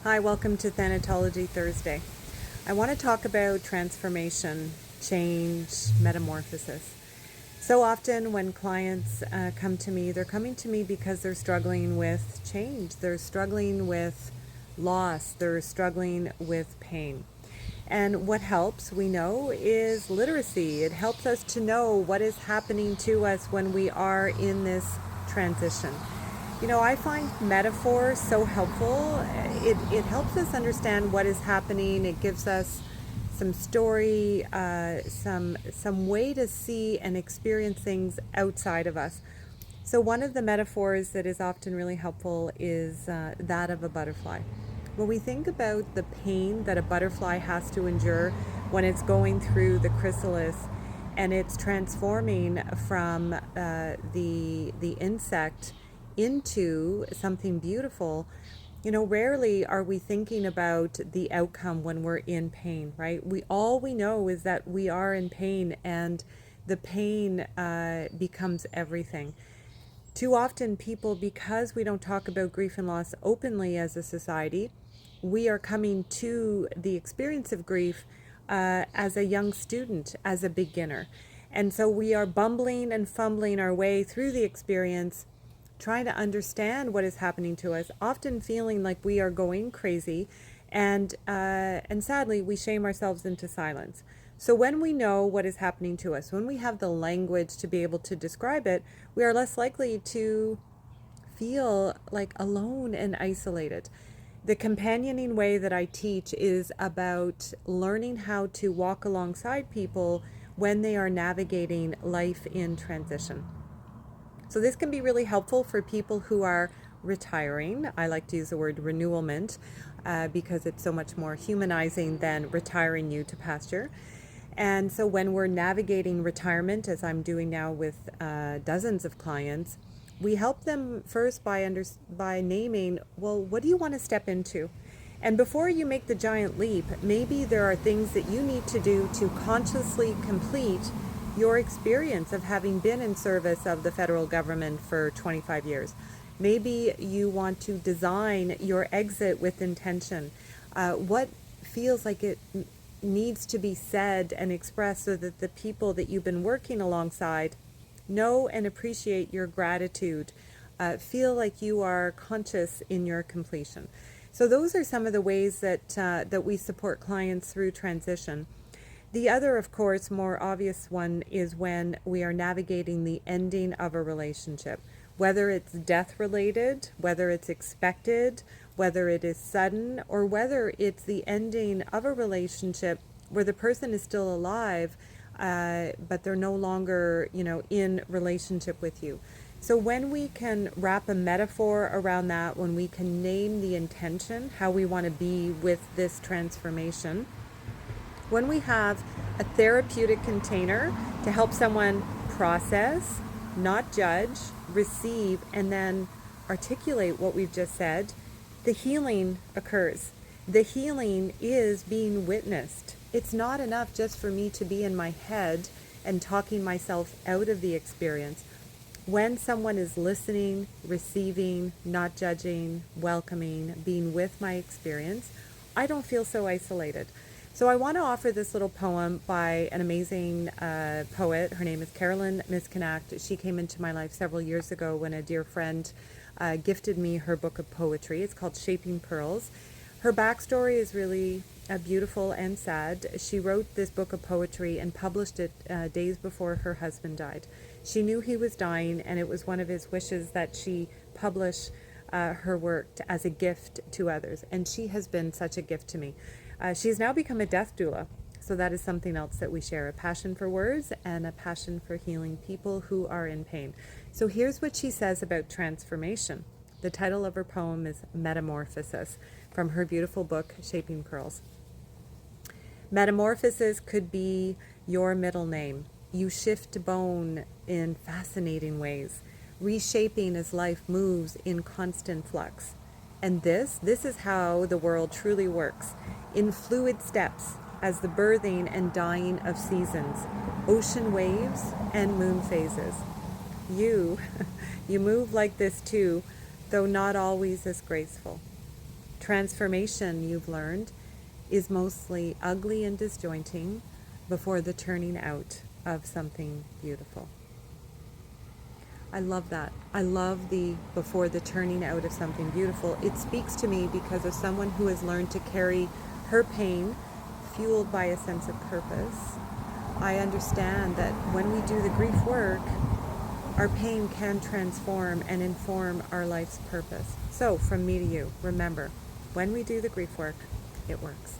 Hi, welcome to Thanatology Thursday. I want to talk about transformation, change, metamorphosis. So often when clients come to me, they're coming to me because they're struggling with change. They're struggling with loss. They're struggling with pain. And what helps, we know, is literacy. It helps us to know what is happening to us when we are in this transition. I find metaphor so helpful. It helps us understand what is happening. It gives us some story, some way to see and experience things outside of us. So one of the metaphors that is often really helpful is that of a butterfly. When we think about the pain that a butterfly has to endure when it's going through the chrysalis and it's transforming from the insect into something beautiful, rarely are we thinking about the outcome when we're in pain, right? We know is that we are in pain, and the pain becomes everything. Too often, people, because we don't talk about grief and loss openly as a society, we are coming to the experience of grief as a young student, as a beginner. And so we are bumbling and fumbling our way through the experience, trying to understand what is happening to us, often feeling like we are going crazy, and sadly, we shame ourselves into silence. So when we know what is happening to us, when we have the language to be able to describe it, we are less likely to feel like alone and isolated. The companioning way that I teach is about learning how to walk alongside people when they are navigating life in transition. So this can be really helpful for people who are retiring. I like to use the word renewalment because it's so much more humanizing than retiring you to pasture. And so when we're navigating retirement, as I'm doing now with dozens of clients, we help them first by naming, well, what do you want to step into? And before you make the giant leap, maybe there are things that you need to do to consciously complete your experience of having been in service of the federal government for 25 years. Maybe you want to design your exit with intention. What feels like it needs to be said and expressed so that the people that you've been working alongside know and appreciate your gratitude, feel like you are conscious in your completion. So those are some of the ways that we support clients through transition. The other, of course, more obvious one is when we are navigating the ending of a relationship, whether it's death related, whether it's expected, whether it is sudden, or whether it's the ending of a relationship where the person is still alive, but they're no longer, in relationship with you. So when we can wrap a metaphor around that, when we can name the intention, how we want to be with this transformation, when we have a therapeutic container to help someone process, not judge, receive, and then articulate what we've just said, the healing occurs. The healing is being witnessed. It's not enough just for me to be in my head and talking myself out of the experience. When someone is listening, receiving, not judging, welcoming, being with my experience, I don't feel so isolated. So I want to offer this little poem by an amazing poet. Her name is Carolyn Miskanact. She came into my life several years ago when a dear friend gifted me her book of poetry. It's called Shaping Pearls. Her backstory is really beautiful and sad. She wrote this book of poetry and published it days before her husband died. She knew he was dying, and it was one of his wishes that she publish her work as a gift to others. And she has been such a gift to me. She's now become a death doula. So that is something else that we share, a passion for words and a passion for healing people who are in pain. So here's what she says about transformation. The title of her poem is Metamorphosis, from her beautiful book, Shaping Pearls. Metamorphosis could be your middle name. You shift bone in fascinating ways, reshaping as life moves in constant flux. And this is how the world truly works, in fluid steps, as the birthing and dying of seasons, ocean waves and moon phases. You move like this too, though not always as graceful. Transformation, you've learned, is mostly ugly and disjointing before the turning out of something beautiful. I love that. I love the before the turning out of something beautiful. It speaks to me because of someone who has learned to carry her pain fueled by a sense of purpose. I understand that when we do the grief work, our pain can transform and inform our life's purpose. So, from me to you, remember, when we do the grief work, it works.